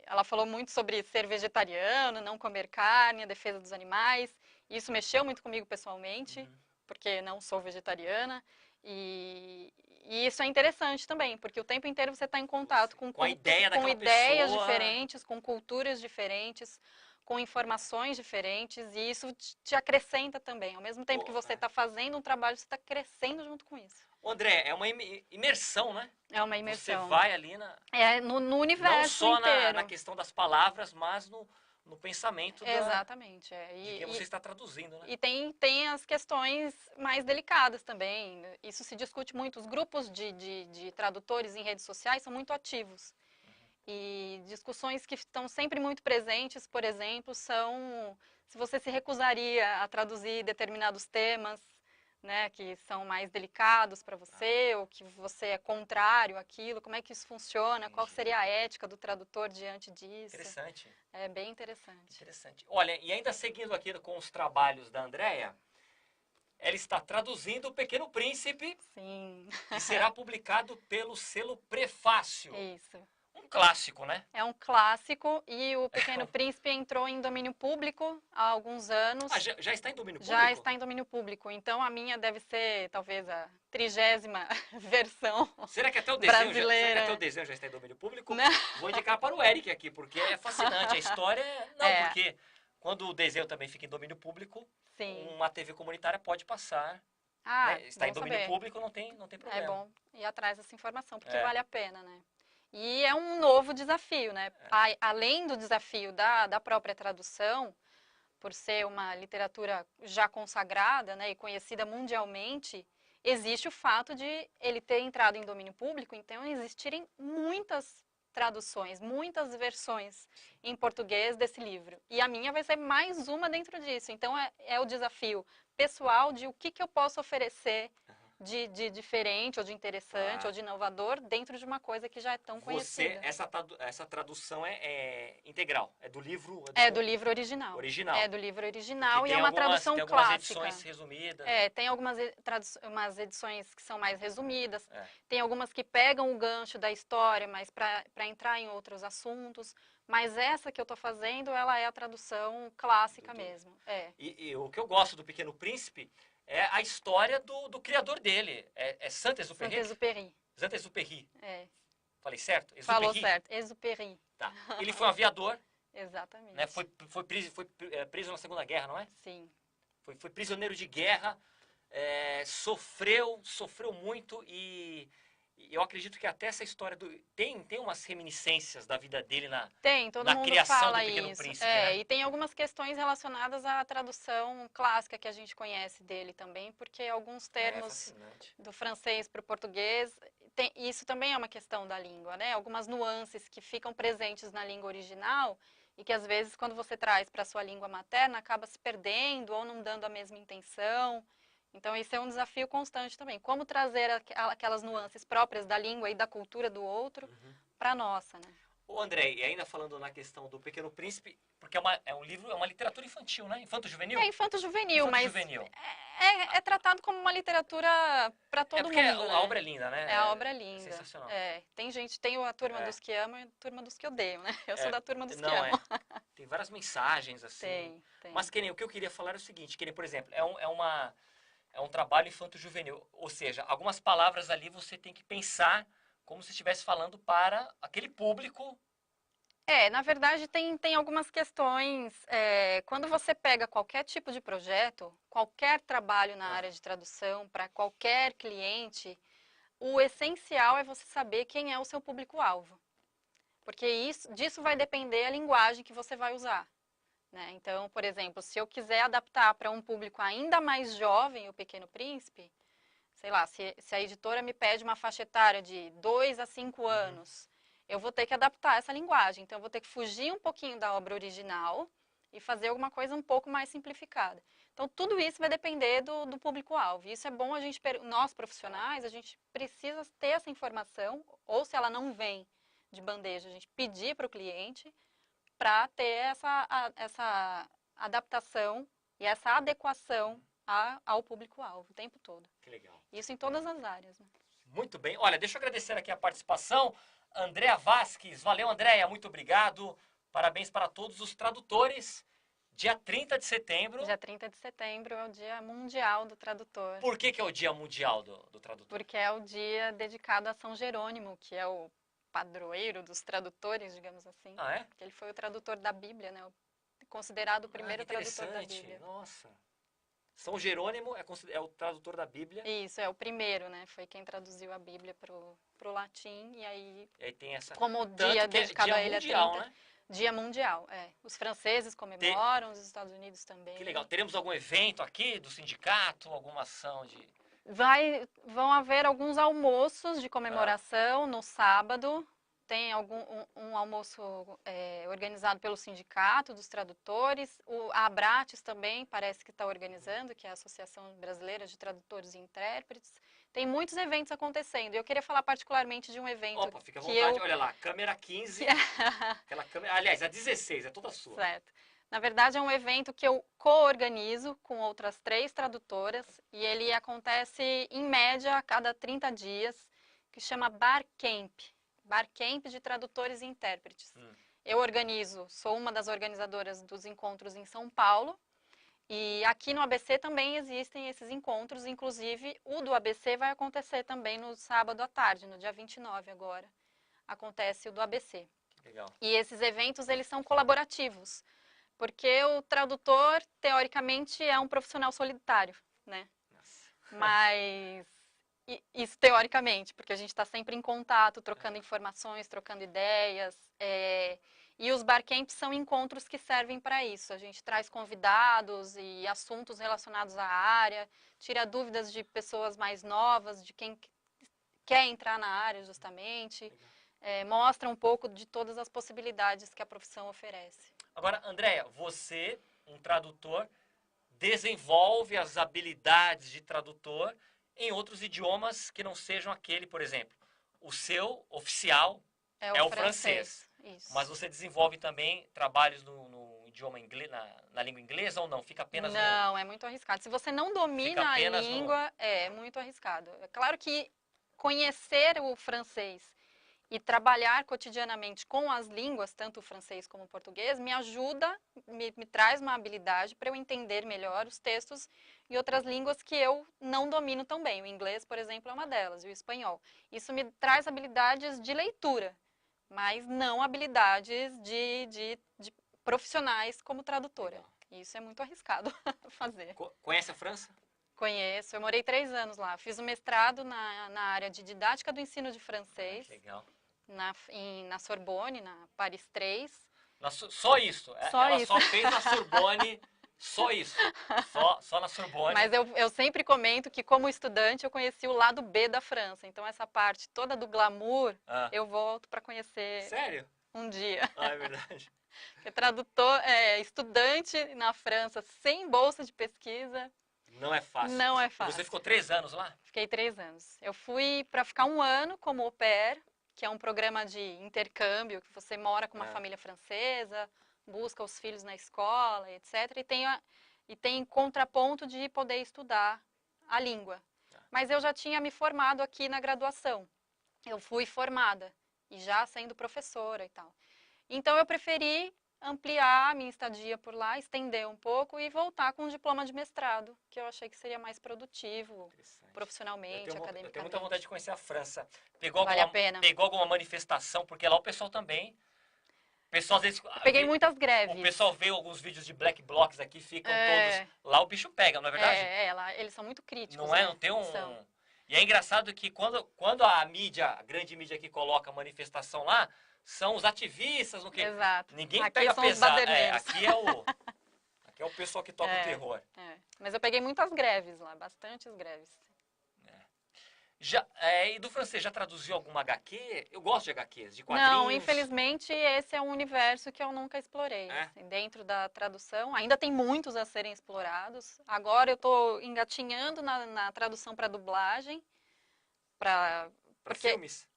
ela falou muito sobre ser vegetariano, não comer carne, a defesa dos animais. E isso mexeu muito comigo pessoalmente, porque não sou vegetariana. E isso é interessante também, porque o tempo inteiro você está em contato com ideias diferentes, com culturas diferentes, com informações diferentes, e isso te acrescenta também. Ao mesmo tempo que você está fazendo um trabalho, você está crescendo junto com isso. André, é uma imersão, né? É uma imersão. Você vai ali no universo não só inteiro. na questão das palavras, mas no pensamento Exatamente. de quem você está traduzindo, né? E tem as questões mais delicadas também. Isso se discute muito. Os grupos de tradutores em redes sociais são muito ativos. E discussões que estão sempre muito presentes, por exemplo, são se você se recusaria a traduzir determinados temas, né, que são mais delicados para você, ou que você é contrário àquilo, como é que isso funciona, qual seria a ética do tradutor diante disso. Interessante. É bem interessante. Interessante. Olha, e ainda seguindo aqui com os trabalhos da Andréia, ela está traduzindo O Pequeno Príncipe, sim, que será publicado pelo selo Prefácio. Isso. Um clássico, né? É um clássico e o Pequeno Príncipe entrou em domínio público há alguns anos. Já está em domínio público? Já está em domínio público. Então a minha deve ser talvez a 30ª versão Será que até o desenho já está em domínio público? Não. Vou indicar para o Eric aqui, porque é fascinante. A história porque quando o desenho também fica em domínio público, uma TV comunitária pode passar. Né? Está em domínio público, não tem problema. É bom ir atrás dessa informação, porque vale a pena, né? E é um novo desafio, né? Além do desafio da própria tradução, por ser uma literatura já consagrada, né, e conhecida mundialmente, existe o fato de ele ter entrado em domínio público, então existirem muitas traduções, muitas versões em português desse livro. E a minha vai ser mais uma dentro disso. Então é o desafio pessoal de o que eu posso oferecer de diferente, ou de interessante, ou de inovador, dentro de uma coisa que já é tão conhecida. Essa tradução é integral? É do livro? Do livro original. É do livro original e é uma tradução tem clássica. Tem algumas edições resumidas? Tem umas edições que são mais resumidas, tem algumas que pegam o gancho da história, mas para entrar em outros assuntos. Mas essa que eu estou fazendo, ela é a tradução clássica mesmo. E o que eu gosto do Pequeno Príncipe é a história do criador dele. É Saint-Exupéry? Saint-Exupéry. Saint-Exupéry. Falei certo? Falou certo. Exupéry. Tá. Ele foi um aviador. Exatamente. Né? Foi preso na Segunda Guerra, não é? Sim. Foi prisioneiro de guerra, sofreu muito e eu acredito que até essa história tem umas reminiscências da vida dele na criação fala do Pequeno isso. Príncipe. Né? E tem algumas questões relacionadas à tradução clássica que a gente conhece dele também, porque alguns termos do francês para o português, isso também é uma questão da língua, né? Algumas nuances que ficam presentes na língua original e que às vezes quando você traz para a sua língua materna acaba se perdendo ou não dando a mesma intenção. Então, isso é um desafio constante também. Como trazer aquelas nuances próprias da língua e da cultura do outro para a nossa, né? Ô André, e ainda falando na questão do Pequeno Príncipe, porque é um livro, é uma literatura infantil, né? Infanto-juvenil? É infanto-juvenil, mas é tratado como uma literatura para todo mundo, né? A obra é linda, né? A obra é linda. É sensacional. Tem a turma dos que amam e a turma dos que odeiam, né? Eu sou da turma dos que amam. Tem várias mensagens, assim. Tem. Mas, o que eu queria falar é o seguinte, por exemplo, é um trabalho infanto-juvenil, ou seja, algumas palavras ali você tem que pensar como se estivesse falando para aquele público. Na verdade tem algumas questões, quando você pega qualquer tipo de projeto, qualquer trabalho na área de tradução, para qualquer cliente, o essencial é você saber quem é o seu público-alvo, porque disso vai depender a linguagem que você vai usar. Né? Então, por exemplo, se eu quiser adaptar para um público ainda mais jovem o Pequeno Príncipe, sei lá, se a editora me pede uma faixa etária de 2 a 5 anos, eu vou ter que adaptar essa linguagem. Então, eu vou ter que fugir um pouquinho da obra original e fazer alguma coisa um pouco mais simplificada. Então, tudo isso vai depender do público-alvo. Isso é bom nós profissionais, a gente precisa ter essa informação, ou se ela não vem de bandeja, a gente pedir para o cliente para ter essa adaptação e essa adequação ao público-alvo o tempo todo. Que legal. Isso em todas as áreas, né? Muito bem. Olha, deixa eu agradecer aqui a participação. Andréa Vasques. Valeu, Andréa. Muito obrigado. Parabéns para todos os tradutores. Dia 30 de setembro. Dia 30 de setembro é o Dia Mundial do Tradutor. Por que é o Dia Mundial do Tradutor? Porque é o dia dedicado a São Jerônimo, que é o padroeiro dos tradutores, digamos assim. Ah, é? Ele foi o tradutor da Bíblia, né? Considerado o primeiro tradutor da Bíblia. Nossa. São Jerônimo é o tradutor da Bíblia? Isso, é o primeiro, né? Foi quem traduziu a Bíblia pro latim e aí tem essa... como o dia dedicado a ele mundial, é 30. Né? Dia mundial, é. Os franceses comemoram, os Estados Unidos também. Que legal. Teremos algum evento aqui do sindicato, alguma ação de... Vão haver alguns almoços de comemoração no sábado. Tem um almoço organizado pelo Sindicato dos Tradutores. A Abrates também parece que está organizando, que é a Associação Brasileira de Tradutores e Intérpretes. Tem muitos eventos acontecendo. Eu queria falar particularmente de um evento. Opa, fica à vontade. Olha lá, câmera 15. Aquela câmera, aliás, a 16, é toda sua. Certo. Na verdade, é um evento que eu co-organizo com outras 3 tradutoras. E ele acontece, em média, a cada 30 dias, que chama Barcamp. Barcamp de Tradutores e Intérpretes. Eu organizo, sou uma das organizadoras dos encontros em São Paulo. E aqui no ABC também existem esses encontros, inclusive o do ABC vai acontecer também no sábado à tarde, no dia 29 agora. Acontece o do ABC. Legal. E esses eventos, eles são colaborativos, porque o tradutor, teoricamente, é um profissional solitário, né? Nossa. Mas... Isso teoricamente, porque a gente está sempre em contato, trocando informações, trocando ideias. E os barcamps são encontros que servem para isso. A gente traz convidados e assuntos relacionados à área, tira dúvidas de pessoas mais novas, de quem quer entrar na área justamente, mostra um pouco de todas as possibilidades que a profissão oferece. Agora, Andréa, você, um tradutor, desenvolve as habilidades de tradutor em outros idiomas que não sejam aquele, por exemplo, o seu oficial é o francês. Isso. Mas você desenvolve também trabalhos no idioma inglês, na língua inglesa ou não? Fica apenas Não, é muito arriscado. Se você não domina a língua, é muito arriscado. É claro que conhecer o francês e trabalhar cotidianamente com as línguas, tanto o francês como o português, me ajuda, me traz uma habilidade para eu entender melhor os textos em outras línguas que eu não domino tão bem. O inglês, por exemplo, é uma delas, e o espanhol. Isso me traz habilidades de leitura, mas não habilidades de profissionais como tradutora. E isso é muito arriscado fazer. Conhece a França? Conheço, eu morei 3 anos lá. Fiz um mestrado na área de didática do ensino de francês. Legal. Na Sorbonne, na Paris 3. Só isso? Ela só fez na Sorbonne, só isso? Só na Sorbonne? Mas eu sempre comento que, como estudante, eu conheci o lado B da França. Então, essa parte toda do glamour, eu volto para conhecer. Sério? Um dia. É verdade. Porque estudante na França, sem bolsa de pesquisa... Não é fácil. Não é fácil. Você ficou 3 anos lá? Fiquei 3 anos. Eu fui para ficar 1 ano como au pair, que é um programa de intercâmbio, que você mora com uma família francesa, busca os filhos na escola, etc. E tem contraponto de poder estudar a língua. Mas eu já tinha me formado aqui na graduação. Eu fui formada, e já sendo professora e tal. Então eu preferi ampliar a minha estadia por lá, estender um pouco e voltar com um diploma de mestrado, que eu achei que seria mais produtivo, profissionalmente, academicamente. Eu tenho muita vontade de conhecer a França. Vale a pena. Pegou alguma manifestação? Porque lá o pessoal também... às vezes, peguei muitas greves. O pessoal vê alguns vídeos de black blocs aqui, ficam todos... Lá o bicho pega, não é verdade? Lá eles são muito críticos. Não é? Não tem um... E é engraçado que quando a grande mídia aqui coloca manifestação lá, são os ativistas, no que... Exato. Ninguém aqui pega são pesado. Os aqui é o pessoal que toca o terror. Mas eu peguei muitas greves lá, bastantes greves. E do francês, já traduziu alguma HQ? Eu gosto de HQs, de quadrinhos. Não, infelizmente esse é um universo que eu nunca explorei. Assim, dentro da tradução, ainda tem muitos a serem explorados. Agora eu estou engatinhando na tradução para dublagem. Para filmes?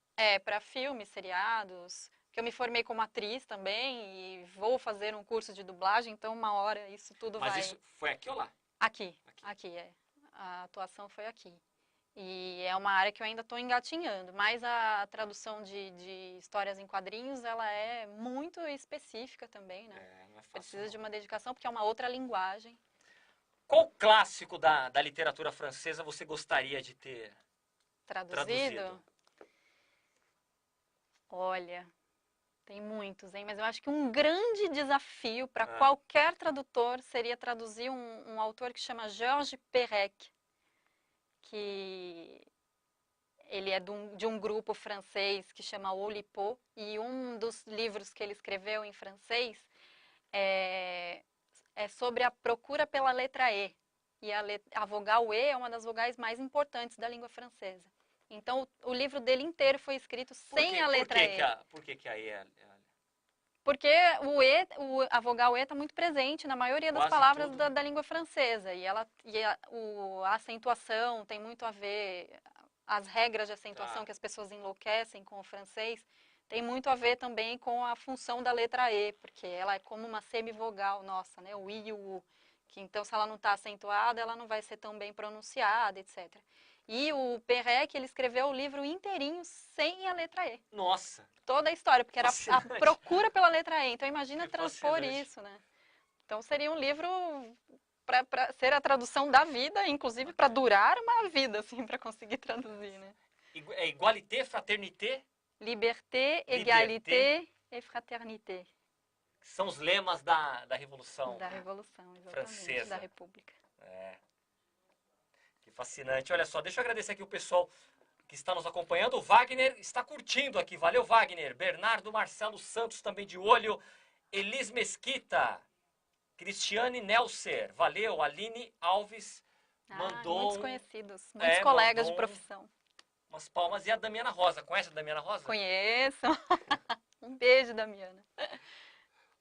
Para filmes, seriados. Que eu me formei como atriz também e vou fazer um curso de dublagem, então uma hora isso tudo vai... Mas isso foi aqui ou lá? Aqui, é. A atuação foi aqui. E é uma área que eu ainda estou engatinhando, mas a tradução de histórias em quadrinhos, ela é muito específica também, né? Não é fácil, precisa de uma dedicação, porque é uma outra linguagem. Qual clássico da literatura francesa você gostaria de ter traduzido? Olha, tem muitos, hein? Mas eu acho que um grande desafio para qualquer tradutor seria traduzir um autor que chama Georges Perec, que ele é de um grupo francês que chama Oulipo, e um dos livros que ele escreveu em francês é sobre a procura pela letra E. E a vogal E é uma das vogais mais importantes da língua francesa. Então, o livro dele inteiro foi escrito sem a letra E. Por que a E é... Porque a vogal E está muito presente na maioria das palavras da língua francesa. E a acentuação tem muito a ver, as regras de acentuação que as pessoas enlouquecem com o francês, tem muito a ver também com a função da letra E, porque ela é como uma semivogal nossa, né? O I e o U. Que, então, se ela não está acentuada, ela não vai ser tão bem pronunciada, etc. E o Perec, ele escreveu o livro inteirinho sem a letra E. Nossa! Toda a história, porque era a procura pela letra E. Então, imagina transpor isso, né? Então, seria um livro para ser a tradução da vida, inclusive para durar uma vida, assim, para conseguir traduzir, né? Égalité, fraternité? Liberté, égalité et fraternité. São os lemas da Revolução. Da Revolução, exatamente, Francesa. da República. Que fascinante. Olha só, deixa eu agradecer aqui o pessoal que está nos acompanhando. O Wagner está curtindo aqui. Valeu, Wagner. Bernardo Marcelo Santos também de olho. Elis Mesquita. Cristiane Nelser. Valeu. Aline Alves mandou... Muitos conhecidos, muitos colegas de profissão. Umas palmas. E a Damiana Rosa. Conhece a Damiana Rosa? Conheço. Um beijo, Damiana.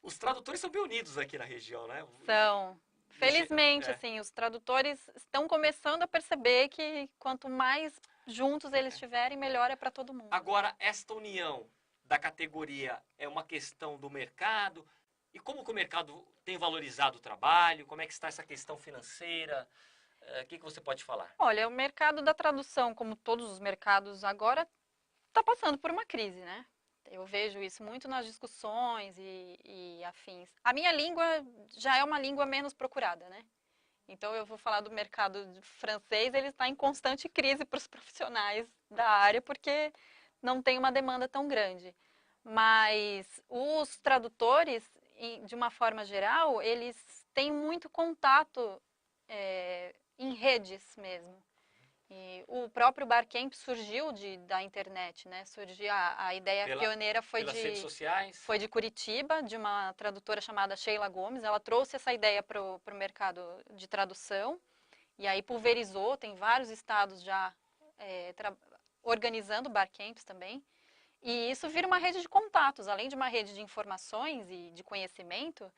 Os tradutores são bem unidos aqui na região, né? São. Felizmente, assim, os tradutores estão começando a perceber que quanto mais juntos eles estiverem, melhor é para todo mundo. Agora, esta união da categoria é uma questão do mercado. E como que o mercado tem valorizado o trabalho? Como é que está essa questão financeira? O que você pode falar? Olha, o mercado da tradução, como todos os mercados agora, está passando por uma crise, né? Eu vejo isso muito nas discussões e afins. A minha língua já é uma língua menos procurada, né? Então, eu vou falar do mercado francês, ele está em constante crise para os profissionais da área, porque não tem uma demanda tão grande. Mas os tradutores, de uma forma geral, eles têm muito contato em redes mesmo. E o próprio Barcamp surgiu da internet, né? A ideia pioneira foi redes sociais. Foi de Curitiba, de uma tradutora chamada Sheila Gomes. Ela trouxe essa ideia para o mercado de tradução e aí pulverizou. Tem vários estados já organizando Barcamps também. E isso vira uma rede de contatos, além de uma rede de informações e de conhecimento,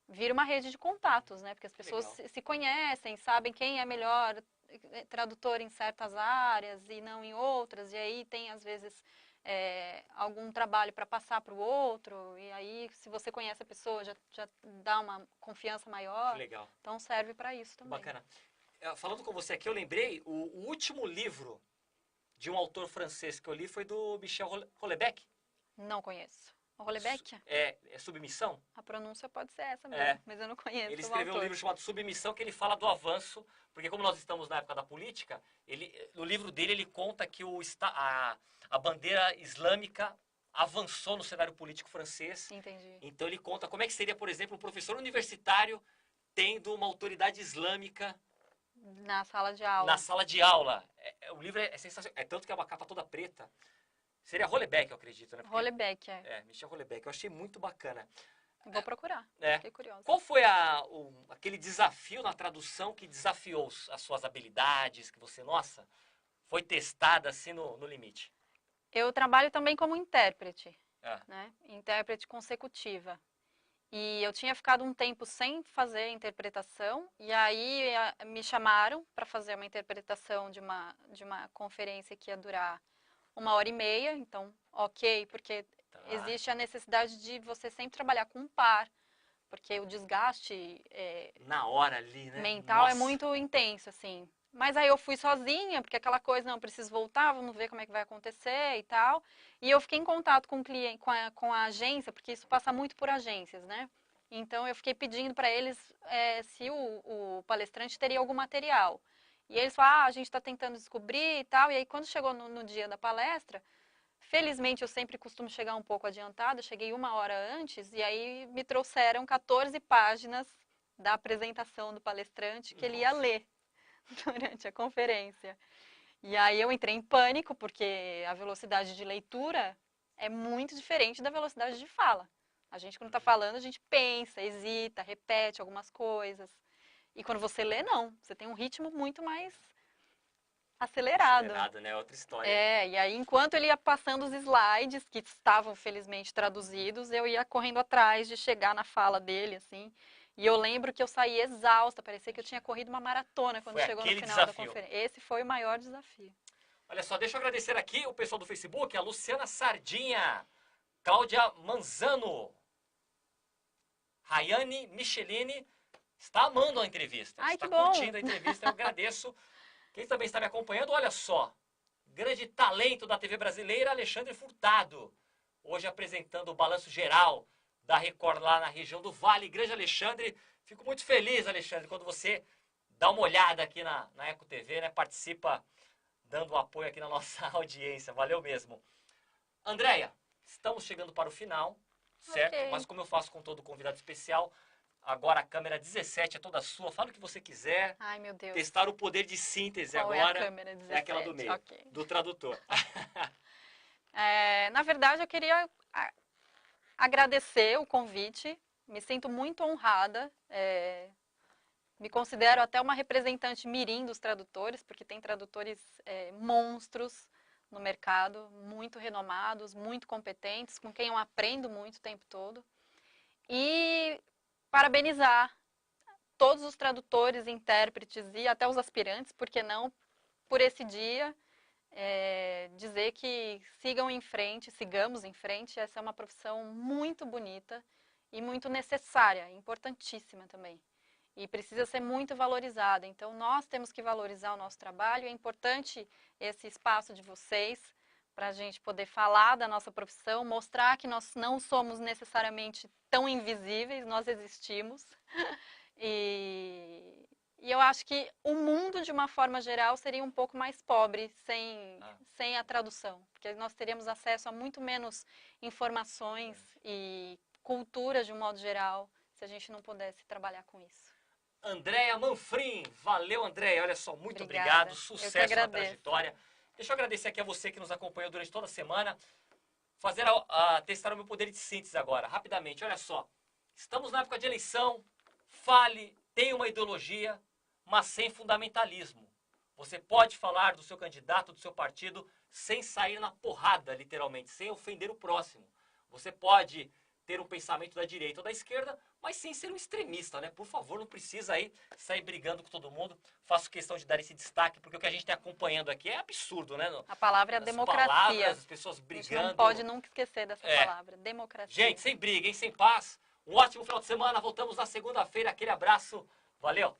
vira uma rede de contatos, né? Porque as pessoas se conhecem, sabem quem é melhor tradutor em certas áreas e não em outras, e aí tem às vezes algum trabalho para passar para o outro, e aí se você conhece a pessoa já dá uma confiança maior. Que legal. Então serve para isso também. Bacana. Falando com você aqui, eu lembrei, o último livro de um autor francês que eu li foi do Michel Houellebecq. Não conheço. O Houellebecq? É Submissão? A pronúncia pode ser essa mesmo, mas eu não conheço. Ele escreveu um livro chamado Submissão, que ele fala do avanço, porque como nós estamos na época da política, no livro dele ele conta que a bandeira islâmica avançou no cenário político francês. Entendi. Então ele conta como é que seria, por exemplo, um professor universitário tendo uma autoridade islâmica na sala de aula. Na sala de aula. O livro é sensacional. É tanto que é uma capa toda preta. Seria Houellebecq, eu acredito, né? Houellebecq, Michel Houellebecq. Eu achei muito bacana. Vou procurar. Fiquei curiosa. Qual foi aquele desafio na tradução que desafiou as suas habilidades, que você, nossa, foi testada assim no limite? Eu trabalho também como intérprete, Ah. né? Intérprete consecutiva. E eu tinha ficado um tempo sem fazer interpretação, e aí me chamaram para fazer uma interpretação de uma conferência que ia durar 1h30, então, ok, porque existe a necessidade de você sempre trabalhar com um par, porque o desgaste Na hora ali, né? mental é Nossa. muito intenso, assim. Mas aí eu fui sozinha, porque aquela coisa, não, preciso voltar, vamos ver como é que vai acontecer e tal. E eu fiquei em contato com o cliente, com a agência, porque isso passa muito por agências, né? Então eu fiquei pedindo para eles se o palestrante teria algum material. E eles falaram, a gente está tentando descobrir e tal. E aí quando chegou no dia da palestra, felizmente eu sempre costumo chegar um pouco adiantada, cheguei 1 hora antes, e aí me trouxeram 14 páginas da apresentação do palestrante que ele ia ler durante a conferência. E aí eu entrei em pânico, porque a velocidade de leitura é muito diferente da velocidade de fala. A gente, quando está falando, a gente pensa, hesita, repete algumas coisas. E quando você lê, não. Você tem um ritmo muito mais acelerado. Acelerado, né? Outra história. E aí, enquanto ele ia passando os slides, que estavam, felizmente, traduzidos, eu ia correndo atrás de chegar na fala dele, assim. E eu lembro que eu saí exausta, parecia que eu tinha corrido uma maratona quando chegou no final da conferência. Esse foi o maior desafio. Olha só, deixa eu agradecer aqui o pessoal do Facebook, a Luciana Sardinha, Cláudia Manzano, Rayane Michelini, está amando a entrevista. Ai, está que bom. curtindo a entrevista, eu agradeço. Quem também está me acompanhando, olha só, grande talento da TV brasileira, Alexandre Furtado, hoje apresentando o balanço geral da Record lá na região do Vale. Grande Alexandre, fico muito feliz, Alexandre, quando você dá uma olhada aqui na Eco TV, né? Participa dando apoio aqui na nossa audiência. Valeu mesmo. Andréia, estamos chegando para o final, certo? Ok. Mas como eu faço com todo convidado especial, agora a câmera 17 é toda sua. Fala o que você quiser. Ai, meu Deus. Testar o poder de síntese Qual agora. é a câmera 17? É aquela do meio, Ok. do tradutor. Na verdade, eu queria agradecer o convite. Me sinto muito honrada. Me considero até uma representante mirim dos tradutores, porque tem tradutores monstros no mercado, muito renomados, muito competentes, com quem eu aprendo muito o tempo todo. E parabenizar todos os tradutores, intérpretes e até os aspirantes, por que não, por esse dia. Dizer que sigamos em frente. Essa é uma profissão muito bonita e muito necessária, importantíssima também. E precisa ser muito valorizada. Então, nós temos que valorizar o nosso trabalho. É importante esse espaço de vocês para a gente poder falar da nossa profissão, mostrar que nós não somos necessariamente tão invisíveis, nós existimos. E eu acho que o mundo, de uma forma geral, seria um pouco mais pobre sem a tradução. Porque nós teríamos acesso a muito menos informações e cultura, de um modo geral, se a gente não pudesse trabalhar com isso. Andréia Manfrim, valeu, Andréia. Olha só, muito Obrigada. obrigado. Sucesso na trajetória. Deixa eu agradecer aqui a você que nos acompanhou durante toda a semana. Testar o meu poder de síntese agora, rapidamente. Olha só, estamos na época de eleição. Fale, tenha uma ideologia, mas sem fundamentalismo. Você pode falar do seu candidato, do seu partido, sem sair na porrada, literalmente, sem ofender o próximo. Você pode ter um pensamento da direita ou da esquerda, mas sem ser um extremista, né? Por favor, não precisa aí sair brigando com todo mundo. Faço questão de dar esse destaque, porque o que a gente está acompanhando aqui é absurdo, né? A palavra é democracia. Palavras, as pessoas brigando. A gente não pode nunca esquecer dessa palavra, democracia. Gente, sem briga, hein? Sem paz. Um ótimo final de semana. Voltamos na segunda-feira. Aquele abraço. Valeu!